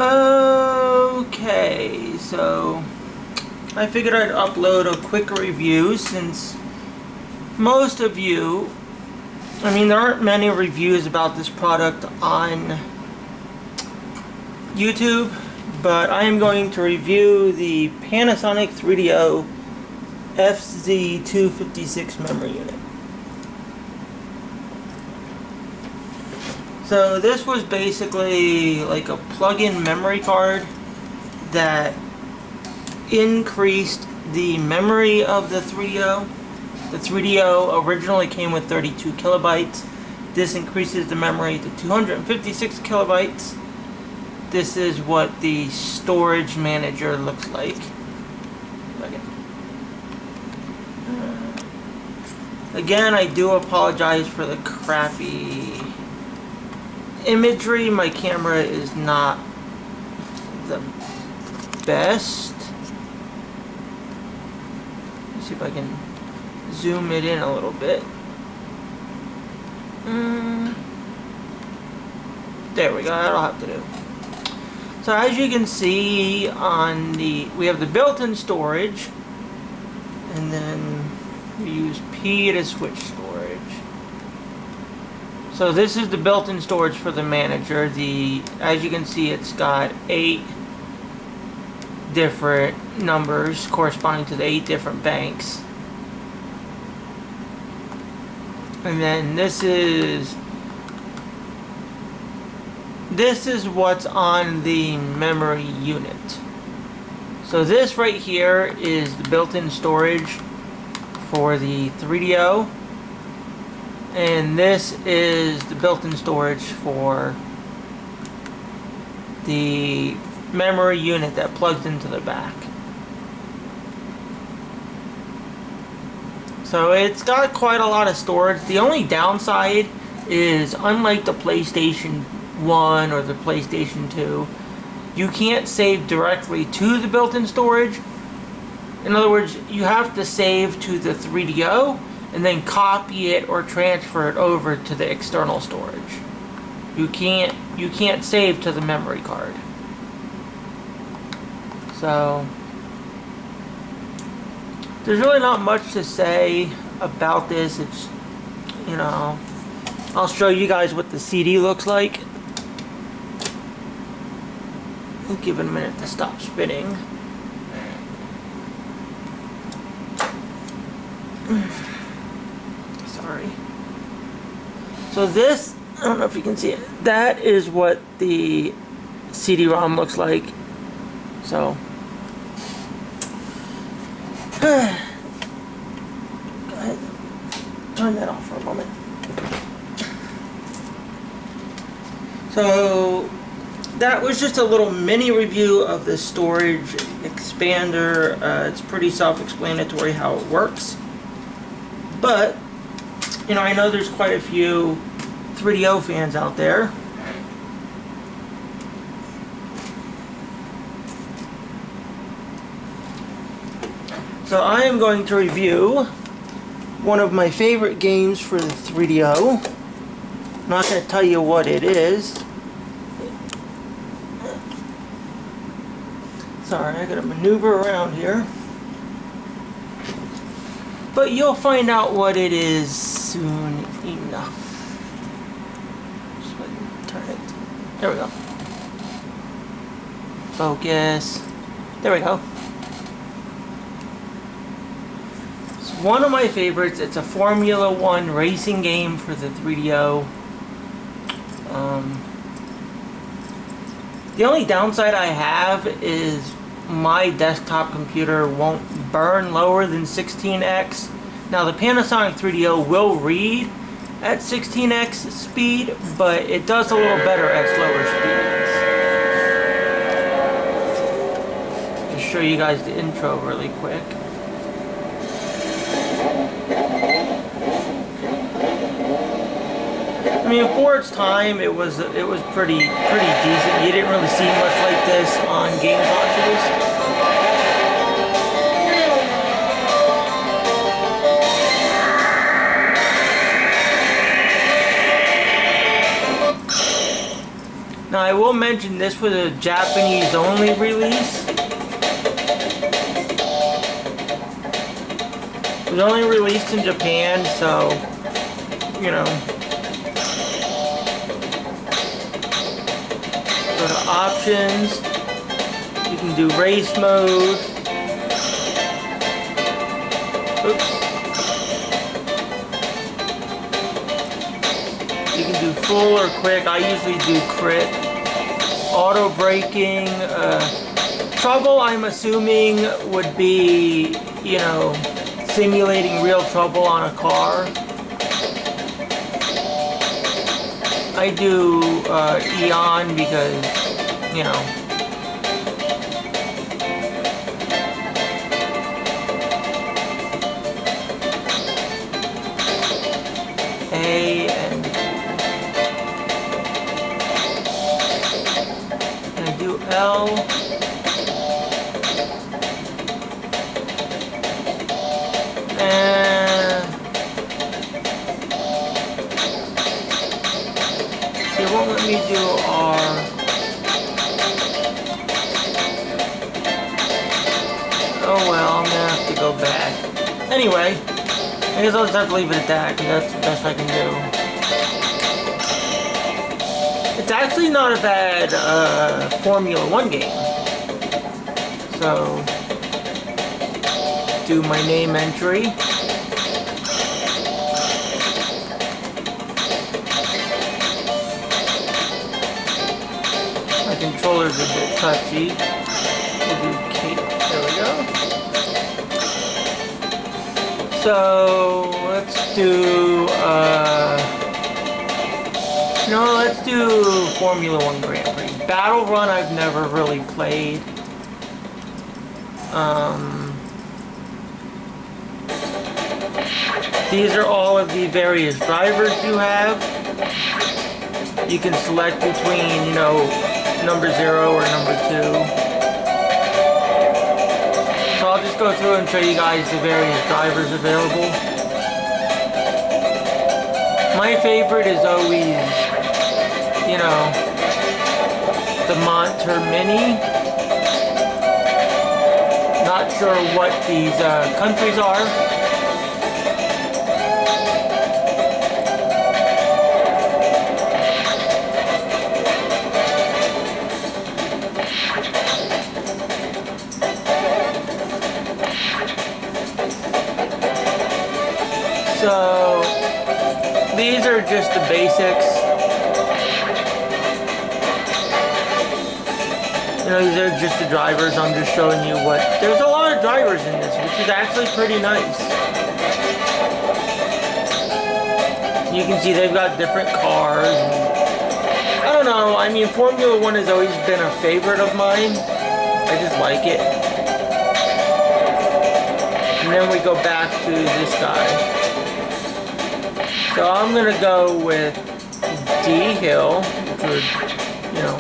Okay, so I figured I'd upload a quick review since most of you, I mean, there aren't many reviews about this product on YouTube, but I am going to review the Panasonic 3DO FZ256 memory unit. So this was basically like a plug-in memory card that increased the memory of the 3DO. The 3DO originally came with 32 kilobytes. This increases the memory to 256 kilobytes. This is what the storage manager looks like. Again, I do apologize for the crappy imagery. My camera is not the best. Let's see if I can zoom it in a little bit. There we go, that'll have to do. So as you can see on we have the built-in storage, and then we use P to switch storage. So this is the built-in storage for the manager. As you can see, it's got 8 different numbers corresponding to the 8 different banks. And then this is what's on the memory unit. So this right here is the built-in storage for the 3DO. And this is the built-in storage for the memory unit that plugs into the back. So it's got quite a lot of storage. The only downside is, unlike the PlayStation 1 or the PlayStation 2, you can't save directly to the built-in storage. In other words, you have to save to the 3DO and then copy it or transfer it over to the external storage. You can't save to the memory card. So there's really not much to say about this. It's, you know, I'll show you guys what the CD looks like. We'll give it a minute to stop spinning. Sorry. So this, I don't know if you can see it, that is what the CD-ROM looks like. So go ahead, turn that off for a moment. So that was just a little mini review of the storage expander. It's pretty self-explanatory how it works. But, you know, I know there's quite a few 3DO fans out there. So I am going to review one of my favorite games for the 3DO. I'm not going to tell you what it is. Sorry, I gotta maneuver around here. But you'll find out what it is soon enough. Just go ahead and turn it. There we go. Focus. There we go. It's one of my favorites. It's a Formula 1 racing game for the 3DO. The only downside I have is my desktop computer won't burn lower than 16x. Now the Panasonic 3DO will read at 16x speed, but it does a little better at slower speeds. Just show you guys the intro really quick. I mean, for its time, it was pretty decent. You didn't really see much like this on game consoles. Now I will mention this was a Japanese only release. It was only released in Japan, so, you know. Go to options. You can do race mode. Oops. You can do full or quick. I usually do crit. Auto braking. Trouble, I'm assuming, would be, you know, simulating real trouble on a car. I do Eon because, you know. A and I do L. And it won't let me do R. Oh well, I'm gonna have to go back. Anyway, I guess I'll just have to leave it at that, because that's the best I can do. It's actually not a bad Formula 1 game. So, do my name entry. My controller's a bit touchy. We'll do K. There we go. So let's do no, let's do Formula 1 Grand Prix. Battle Run I've never really played. These are all of the various drivers you have. You can select between, you know, number 0 or number 2. So I'll just go through and show you guys the various drivers available. My favorite is always, you know, the Monter Mini. Not sure what these countries are. So, these are just the basics. You know, these are just the drivers. I'm just showing you what... There's a lot of drivers in this, which is actually pretty nice. You can see they've got different cars. I don't know, I mean, Formula 1 has always been a favorite of mine. I just like it. And then we go back to this guy. So I'm gonna go with D Hill, which would, you know.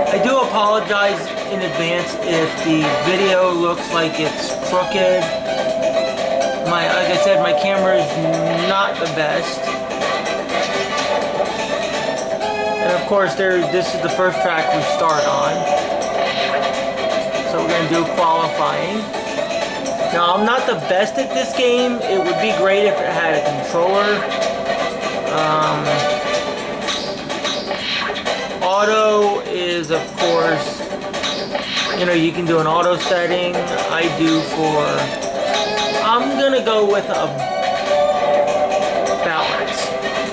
I do apologize in advance if the video looks like it's crooked. Like I said, my camera is not the best. And of course, this is the first track we start on. So we're gonna do qualifying. Now, I'm not the best at this game. It would be great if it had a controller. Auto is, of course, you know, you can do an auto setting. I do for... I'm going to go with a balance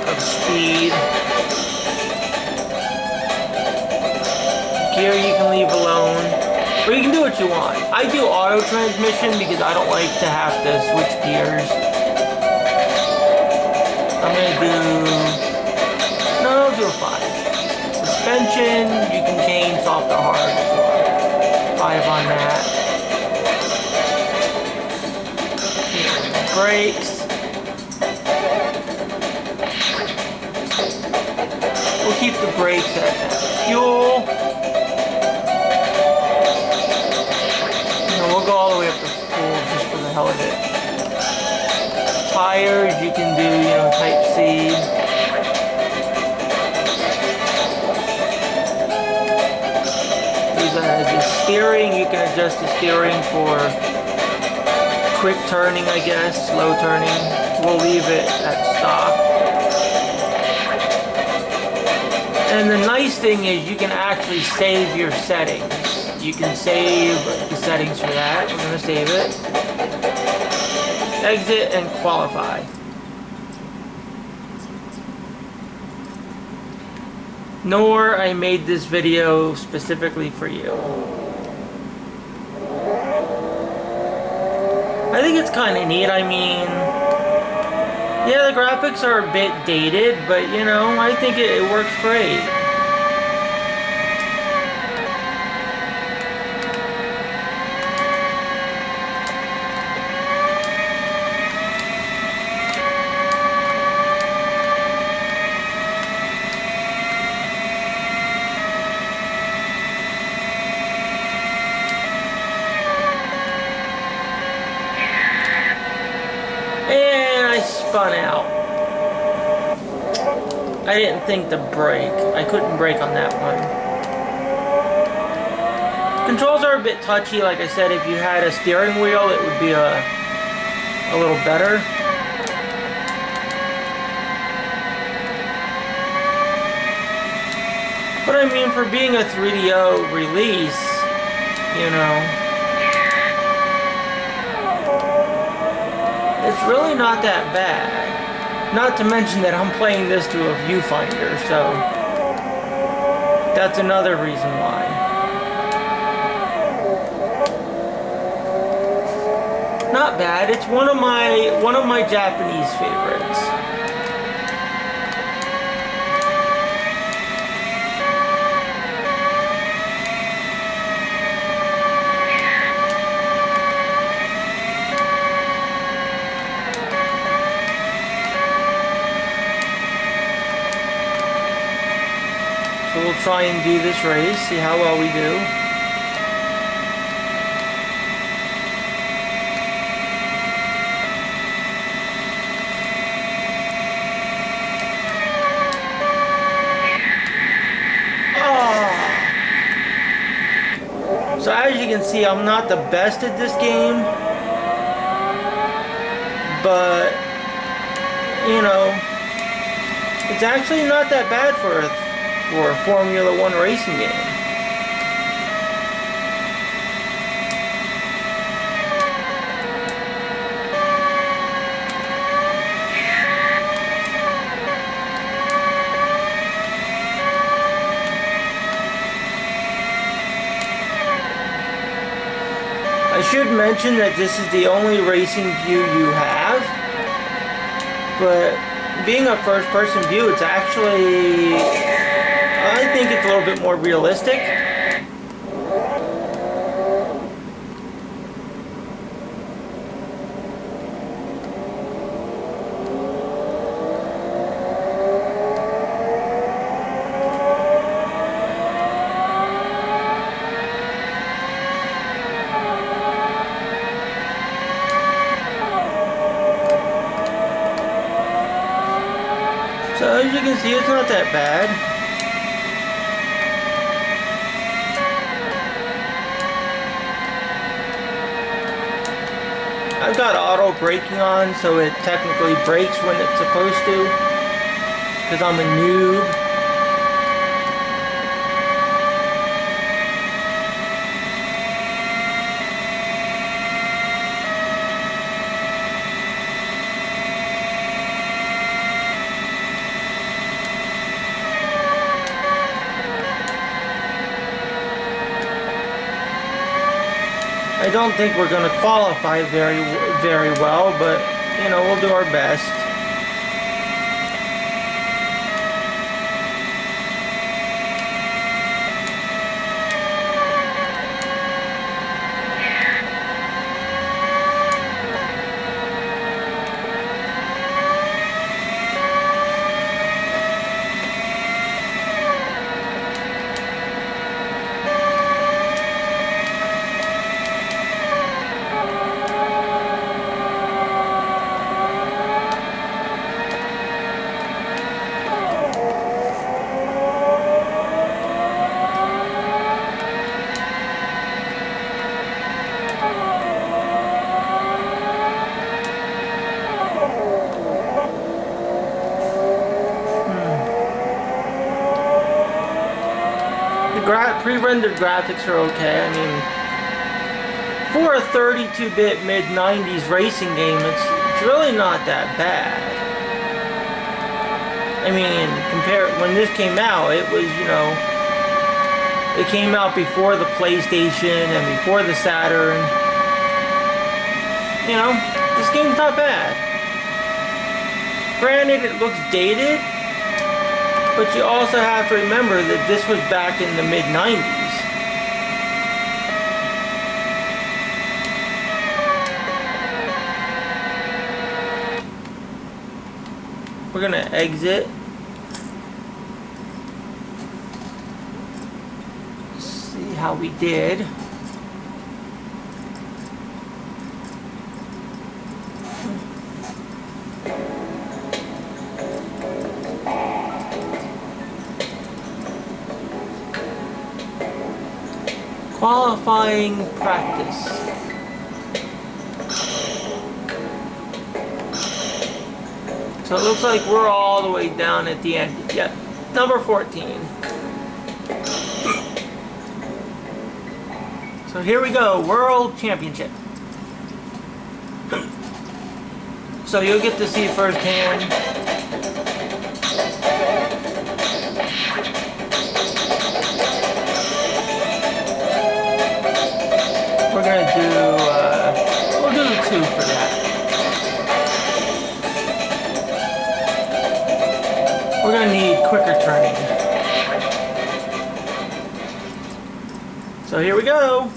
of speed. Gear you can leave alone. Or you can do what you want. I do auto transmission because I don't like to have to switch gears. I'm gonna do... No, I'll do a 5. Suspension, you can change soft or hard. 5 on that. Brakes. We'll keep the brakes at that. Fuel. We'll go all the way up to full just for the hell of it. Tires, you can do, you know, see. The steering, you can adjust the steering for quick turning, I guess, slow turning. We'll leave it at stock. And the nice thing is you can actually save your settings. You can save the settings for that. We're going to save it. Exit and qualify. Nor I made this video specifically for you. I think it's kind of neat. I mean, yeah, the graphics are a bit dated, but you know, I think it works great. Spun out. I didn't think to brake. I couldn't brake on that one. Controls are a bit touchy. Like I said, if you had a steering wheel, it would be a little better. But I mean, for being a 3DO release, you know, it's really not that bad. Not to mention that I'm playing this to a viewfinder, so that's another reason why. Not bad. It's one of my Japanese favorites. So we'll try and do this race, see how well we do. So as you can see, I'm not the best at this game, but you know, it's actually not that bad for a Formula 1 racing game. I should mention that this is the only racing view you have, but being a first-person view, it's actually, I think it's a little bit more realistic. So as you can see, it's not that bad. I've got auto braking on, so it technically brakes when it's supposed to, because I'm a noob. I don't think we're going to qualify very well, but, you know, we'll do our best. pre-rendered graphics are okay. I mean, for a 32-bit mid-90s racing game, it's really not that bad. I mean, when this came out, it was, you know, it came out before the PlayStation and before the Saturn. You know, this game's not bad. Granted, it looks dated, but you also have to remember that this was back in the mid-90s. We're gonna exit. See how we did. Qualifying practice. So it looks like we're all the way down at the end. Yep, number 14. So here we go, World Championship. So you'll get to see firsthand. We're gonna do, we'll do 2 for that. We're gonna need quicker turning. So here we go.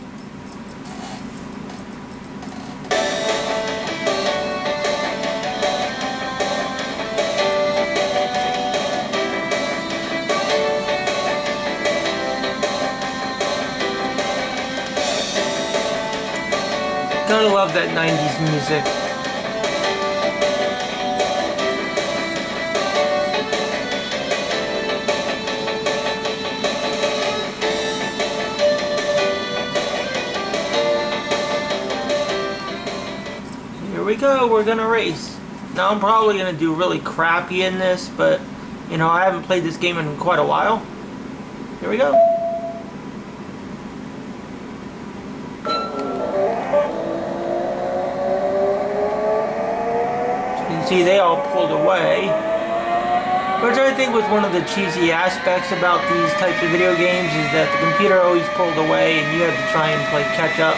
Gotta love that 90s music. Here we go, we're gonna race. Now I'm probably gonna do really crappy in this, but you know, I haven't played this game in quite a while. Here we go. See, they all pulled away, which I think was one of the cheesy aspects about these types of video games, is that the computer always pulled away and you had to try and play catch up.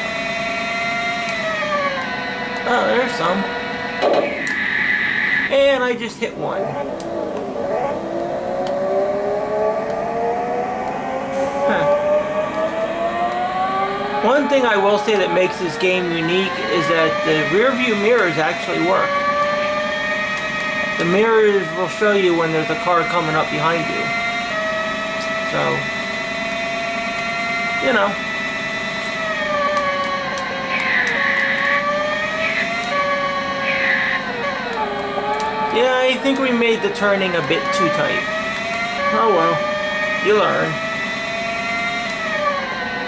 Oh, there's some. And I just hit one. Huh. One thing I will say that makes this game unique is that the rear view mirrors actually work. The mirrors will show you when there's a car coming up behind you. So, you know. Yeah, I think we made the turning a bit too tight. Oh well, you learn.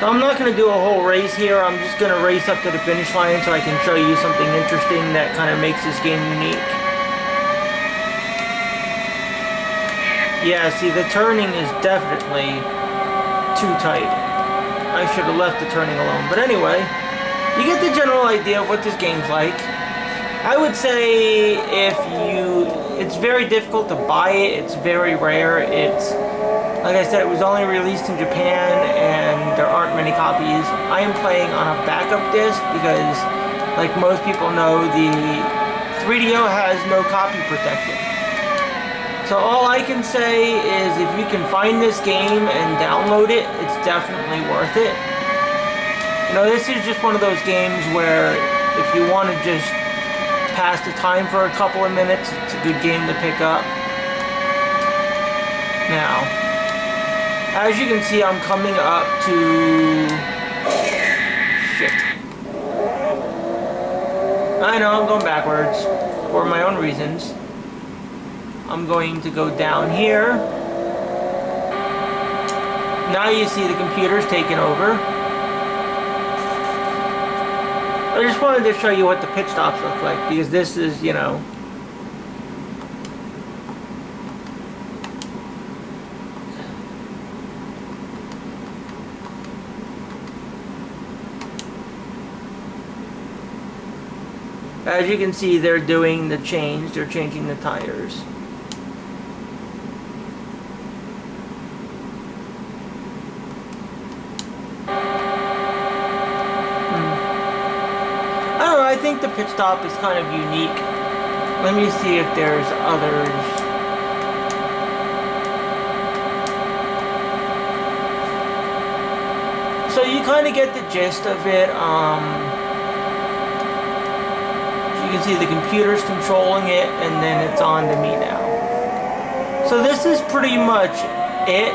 So I'm not going to do a whole race here. I'm just going to race up to the finish line so I can show you something interesting that kind of makes this game unique. Yeah, see, the turning is definitely too tight. I should have left the turning alone. But anyway, you get the general idea of what this game's like. I would say it's very difficult to buy it. It's very rare. It's, like I said, it was only released in Japan and there aren't many copies. I am playing on a backup disc because, like most people know, the 3DO has no copy protection. So all I can say is if you can find this game and download it, it's definitely worth it. You know, this is just one of those games where if you want to just pass the time for a couple of minutes, it's a good game to pick up. Now, as you can see, I'm coming up to... Shit. I know, I'm going backwards for my own reasons. I'm going to go down here. Now you see the computer's taken over. I just wanted to show you what the pit stops look like, because this is, you know... As you can see, they're doing the change. They're changing the tires. I don't know, I think the pit stop is kind of unique. Let me see if there's others. So you kind of get the gist of it. You can see the computer's controlling it, and then it's on to me now. So this is pretty much it.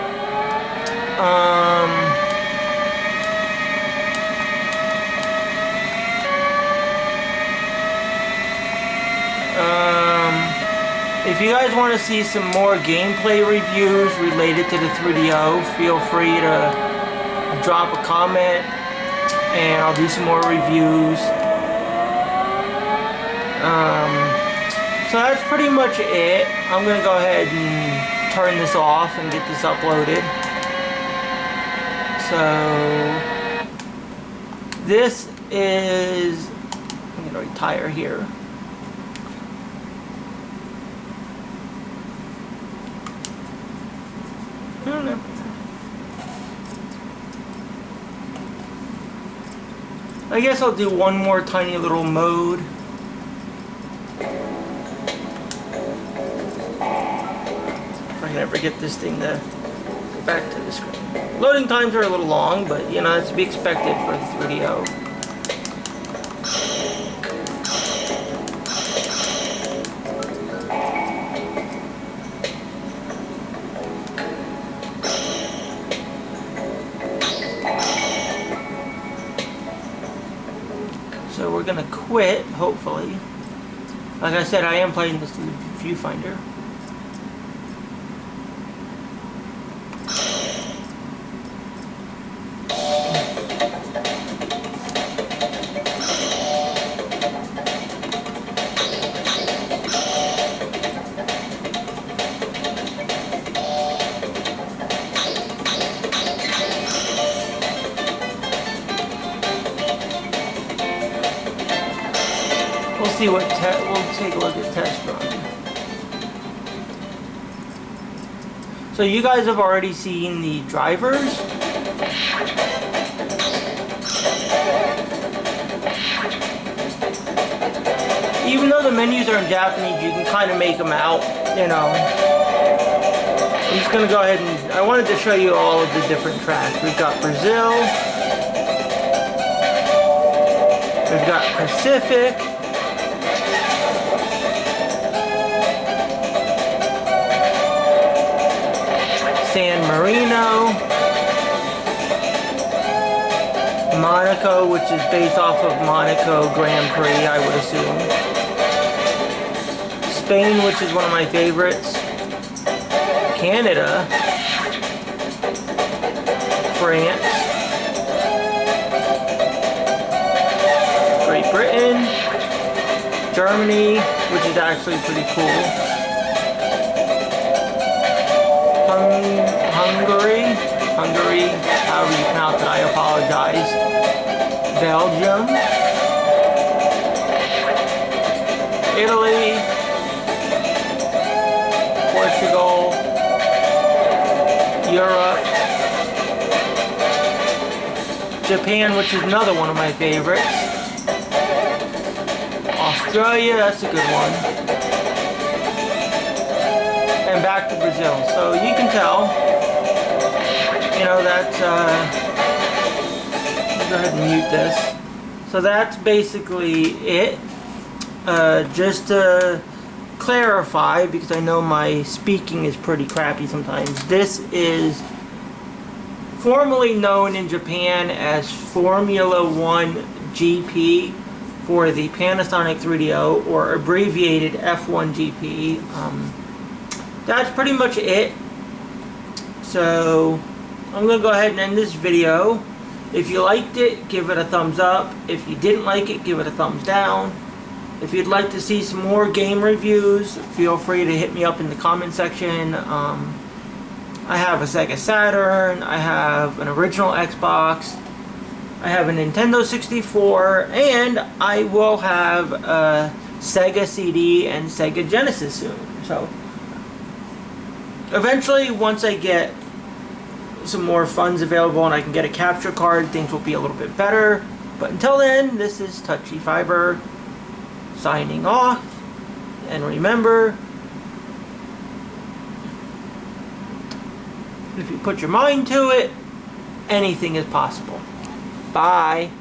If you guys want to see some more gameplay reviews related to the 3DO, feel free to drop a comment and I'll do some more reviews. So that's pretty much it. I'm going to go ahead and turn this off and get this uploaded. So this is, I'm going to retire here. I don't know. I guess I'll do one more tiny little mode. If I can ever get this thing to go back to the screen. Loading times are a little long, but you know, that's to be expected for the 3DO. So we're gonna quit, hopefully. Like I said, I am playing this viewfinder. We'll see what we'll take a look at test run. So you guys have already seen the drivers. Even though the menus are in Japanese, you can kind of make them out, you know. I'm just going to go ahead and, I wanted to show you all of the different tracks. We've got Brazil. We've got Pacific. San Marino, Monaco, which is based off of Monaco Grand Prix, I would assume. Spain, which is one of my favorites. Canada. France. Great Britain. Germany, which is actually pretty cool. Hungary, however you pronounce it, I apologize. Belgium, Italy, Portugal, Europe, Japan, which is another one of my favorites. Australia, that's a good one. And back to Brazil. So you can tell, you know, that's, let me go ahead and mute this. So that's basically it. Just to clarify, because I know my speaking is pretty crappy sometimes, this is formerly known in Japan as Formula 1 GP for the Panasonic 3DO, or abbreviated F1 GP. That's pretty much it. So I'm going to go ahead and end this video. If you liked it, give it a thumbs up. If you didn't like it, give it a thumbs down. If you'd like to see some more game reviews, feel free to hit me up in the comment section. I have a Sega Saturn, I have an original Xbox, I have a Nintendo 64, and I will have a Sega CD and Sega Genesis soon. So, eventually, once I get some more funds available and I can get a capture card, things will be a little bit better. But until then, this is Touchy Fiber signing off. And remember, if you put your mind to it, anything is possible. Bye.